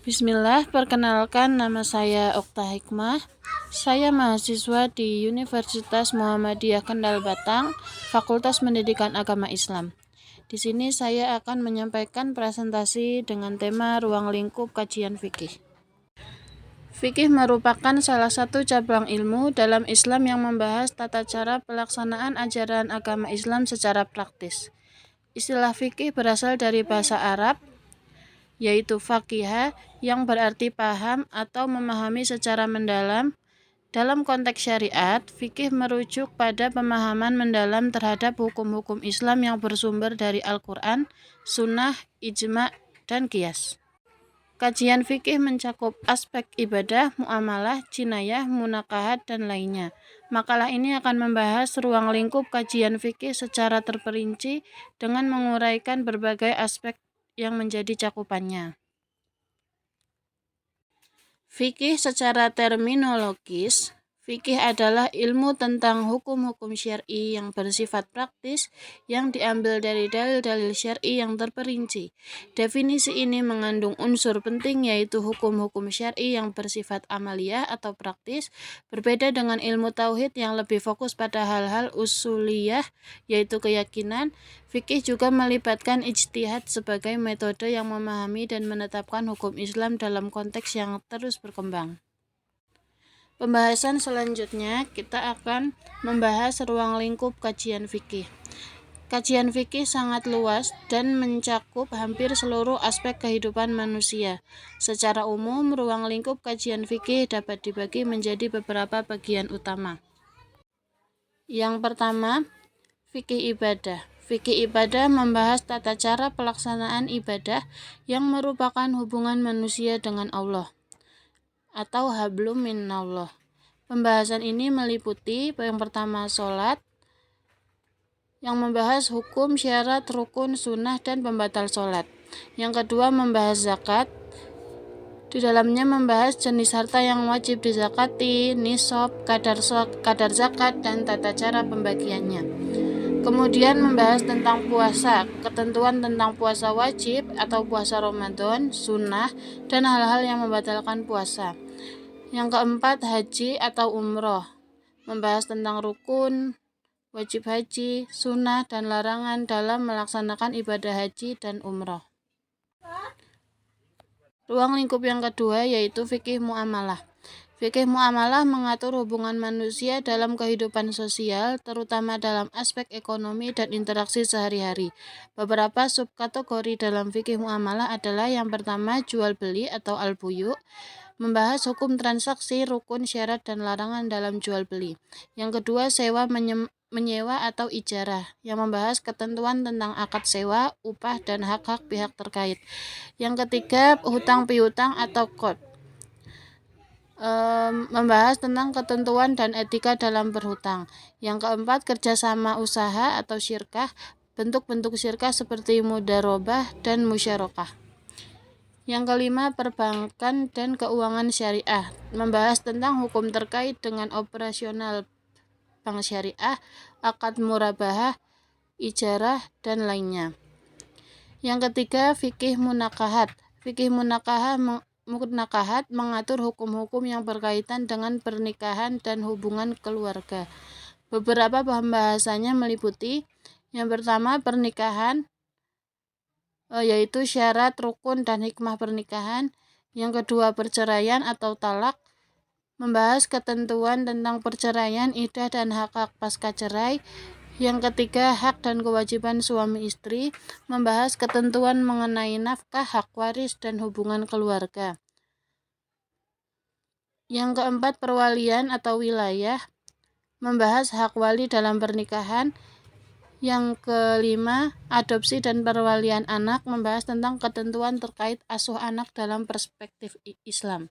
Bismillah, perkenalkan nama saya Okta Hikmah. Saya mahasiswa di Universitas Muhammadiyah Kendal Batang, Fakultas Pendidikan Agama Islam. Di sini saya akan menyampaikan presentasi dengan tema ruang lingkup kajian fikih. Fikih merupakan salah satu cabang ilmu dalam Islam yang membahas tata cara pelaksanaan ajaran agama Islam secara praktis. Istilah fikih berasal dari bahasa Arab, yaitu faqihah, yang berarti paham atau memahami secara mendalam. Dalam konteks syariat, fikih merujuk pada pemahaman mendalam terhadap hukum-hukum Islam yang bersumber dari Al-Quran, Sunnah, Ijma', dan Qiyas. Kajian fikih mencakup aspek ibadah, muamalah, jinayah, munakahat, dan lainnya. Makalah ini akan membahas ruang lingkup kajian fikih secara terperinci dengan menguraikan berbagai aspek yang menjadi cakupannya. Fikih secara terminologis, fikih adalah ilmu tentang hukum-hukum syar'i yang bersifat praktis yang diambil dari dalil-dalil syar'i yang terperinci. Definisi ini mengandung unsur penting yaitu hukum-hukum syar'i yang bersifat amaliyah atau praktis, berbeda dengan ilmu tauhid yang lebih fokus pada hal-hal usuliyah yaitu keyakinan. Fikih juga melibatkan ijtihad sebagai metode yang memahami dan menetapkan hukum Islam dalam konteks yang terus berkembang. Pembahasan selanjutnya kita akan membahas ruang lingkup kajian fikih. Kajian fikih sangat luas dan mencakup hampir seluruh aspek kehidupan manusia. Secara umum, ruang lingkup kajian fikih dapat dibagi menjadi beberapa bagian utama. Yang pertama, fikih ibadah. Fikih ibadah membahas tata cara pelaksanaan ibadah yang merupakan hubungan manusia dengan Allah atau hablum minallah. Pembahasan ini meliputi yang pertama sholat, yang membahas hukum, syarat, rukun, sunnah, dan pembatal sholat. Yang kedua membahas zakat. Di dalamnya membahas jenis harta yang wajib dizakati, nisab, kadar zakat, dan tata cara pembagiannya. Kemudian membahas tentang puasa, ketentuan tentang puasa wajib atau puasa Ramadan, sunnah, dan hal-hal yang membatalkan puasa. Yang keempat, haji atau umroh, membahas tentang rukun, wajib haji, sunnah, dan larangan dalam melaksanakan ibadah haji dan umroh. Ruang lingkup yang kedua yaitu fikih muamalah. Fikih muamalah mengatur hubungan manusia dalam kehidupan sosial, terutama dalam aspek ekonomi dan interaksi sehari-hari. Beberapa subkategori dalam fikih muamalah adalah yang pertama jual beli atau al-buyu', membahas hukum transaksi, rukun, syarat, dan larangan dalam jual beli. Yang kedua sewa menyewa atau ijarah, yang membahas ketentuan tentang akad sewa, upah, dan hak-hak pihak terkait. Yang ketiga hutang piutang atau qard, membahas tentang ketentuan dan etika dalam berhutang. Yang keempat kerjasama usaha atau syirkah, bentuk-bentuk syirkah seperti mudharabah dan musyarakah. Yang kelima perbankan dan keuangan syariah, membahas tentang hukum terkait dengan operasional bank syariah, akad murabahah, ijarah, dan lainnya. Yang ketiga fikih munakahat. Fikih munakahat mengatur hukum-hukum yang berkaitan dengan pernikahan dan hubungan keluarga. Beberapa pembahasannya meliputi yang pertama pernikahan, yaitu syarat, rukun, dan hikmah pernikahan. Yang kedua perceraian atau talak, membahas ketentuan tentang perceraian, iddah, dan hak-hak pasca cerai. Yang ketiga hak dan kewajiban suami istri, membahas ketentuan mengenai nafkah, hak waris, dan hubungan keluarga. Yang keempat perwalian atau wilayah, membahas hak wali dalam pernikahan. Yang kelima adopsi dan perwalian anak, membahas tentang ketentuan terkait asuh anak dalam perspektif Islam.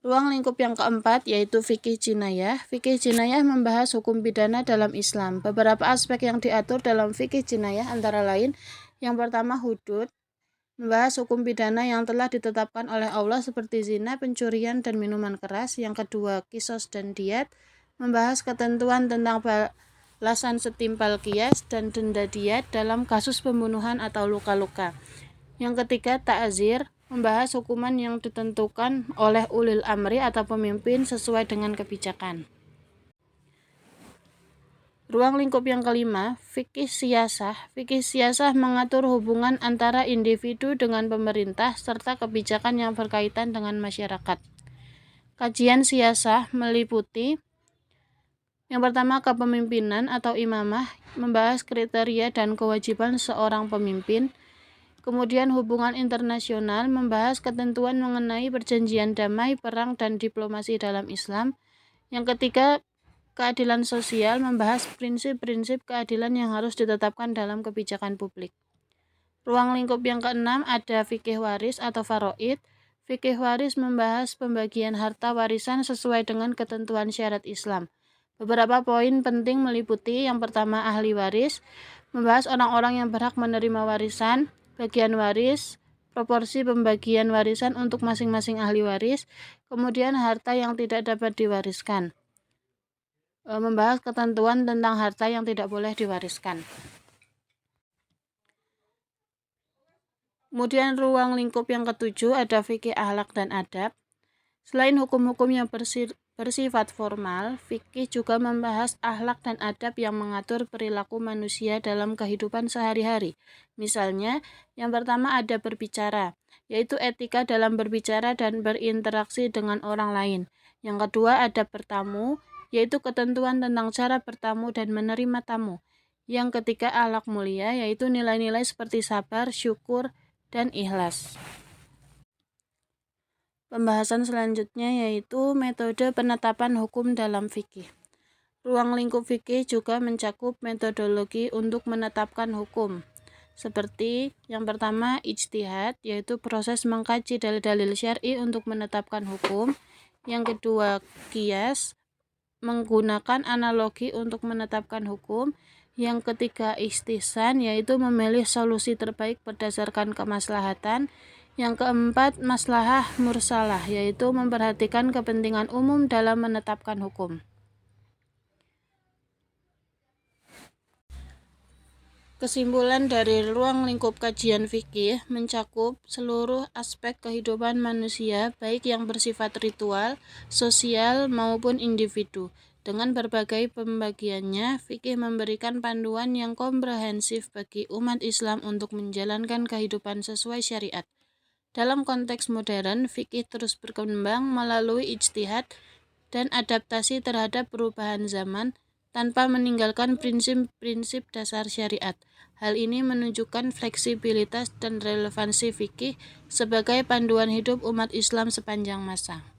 Ruang lingkup yang keempat yaitu fikih jinayah. Fikih jinayah membahas hukum pidana dalam Islam. Beberapa aspek yang diatur dalam fikih jinayah antara lain yang pertama hudud, membahas hukum pidana yang telah ditetapkan oleh Allah seperti zina, pencurian, dan minuman keras. Yang kedua kisos dan diat, membahas ketentuan tentang balasan setimpal qiyas dan denda diat dalam kasus pembunuhan atau luka-luka. Yang ketiga, ta'zir, membahas hukuman yang ditentukan oleh ulil amri atau pemimpin sesuai dengan kebijakan. Ruang lingkup yang kelima, fikih siyasah. Fikih siyasah mengatur hubungan antara individu dengan pemerintah serta kebijakan yang berkaitan dengan masyarakat. Kajian siyasah meliputi yang pertama, kepemimpinan atau imamah, membahas kriteria dan kewajiban seorang pemimpin. Kemudian hubungan internasional, membahas ketentuan mengenai perjanjian damai, perang, dan diplomasi dalam Islam. Yang ketiga, keadilan sosial, membahas prinsip-prinsip keadilan yang harus ditetapkan dalam kebijakan publik. Ruang lingkup yang keenam ada fikih waris atau faraid. Fikih waris membahas pembagian harta warisan sesuai dengan ketentuan syariat Islam. Beberapa poin penting meliputi yang pertama, ahli waris, membahas orang-orang yang berhak menerima warisan, bagian waris, proporsi pembagian warisan untuk masing-masing ahli waris, kemudian harta yang tidak dapat diwariskan. Membahas ketentuan tentang harta yang tidak boleh diwariskan. Kemudian ruang lingkup yang ketujuh ada fikih akhlak dan adab. Selain hukum-hukum yang bersifat formal, fikih juga membahas akhlak dan adab yang mengatur perilaku manusia dalam kehidupan sehari-hari. Misalnya, yang pertama ada berbicara, yaitu etika dalam berbicara dan berinteraksi dengan orang lain. Yang kedua ada bertamu, yaitu ketentuan tentang cara bertamu dan menerima tamu. Yang ketiga akhlak mulia, yaitu nilai-nilai seperti sabar, syukur, dan ikhlas. Pembahasan selanjutnya yaitu metode penetapan hukum dalam fikih. Ruang lingkup fikih juga mencakup metodologi untuk menetapkan hukum. Seperti yang pertama, ijtihad, yaitu proses mengkaji dalil-dalil syar'i untuk menetapkan hukum. Yang kedua, qiyas, menggunakan analogi untuk menetapkan hukum. Yang ketiga, istihsan, yaitu memilih solusi terbaik berdasarkan kemaslahatan. Yang keempat, maslahah mursalah, yaitu memperhatikan kepentingan umum dalam menetapkan hukum. Kesimpulan dari ruang lingkup kajian fikih mencakup seluruh aspek kehidupan manusia, baik yang bersifat ritual, sosial, maupun individu. Dengan berbagai pembagiannya, fikih memberikan panduan yang komprehensif bagi umat Islam untuk menjalankan kehidupan sesuai syariat. Dalam konteks modern, fikih terus berkembang melalui ijtihad dan adaptasi terhadap perubahan zaman tanpa meninggalkan prinsip-prinsip dasar syariat. Hal ini menunjukkan fleksibilitas dan relevansi fikih sebagai panduan hidup umat Islam sepanjang masa.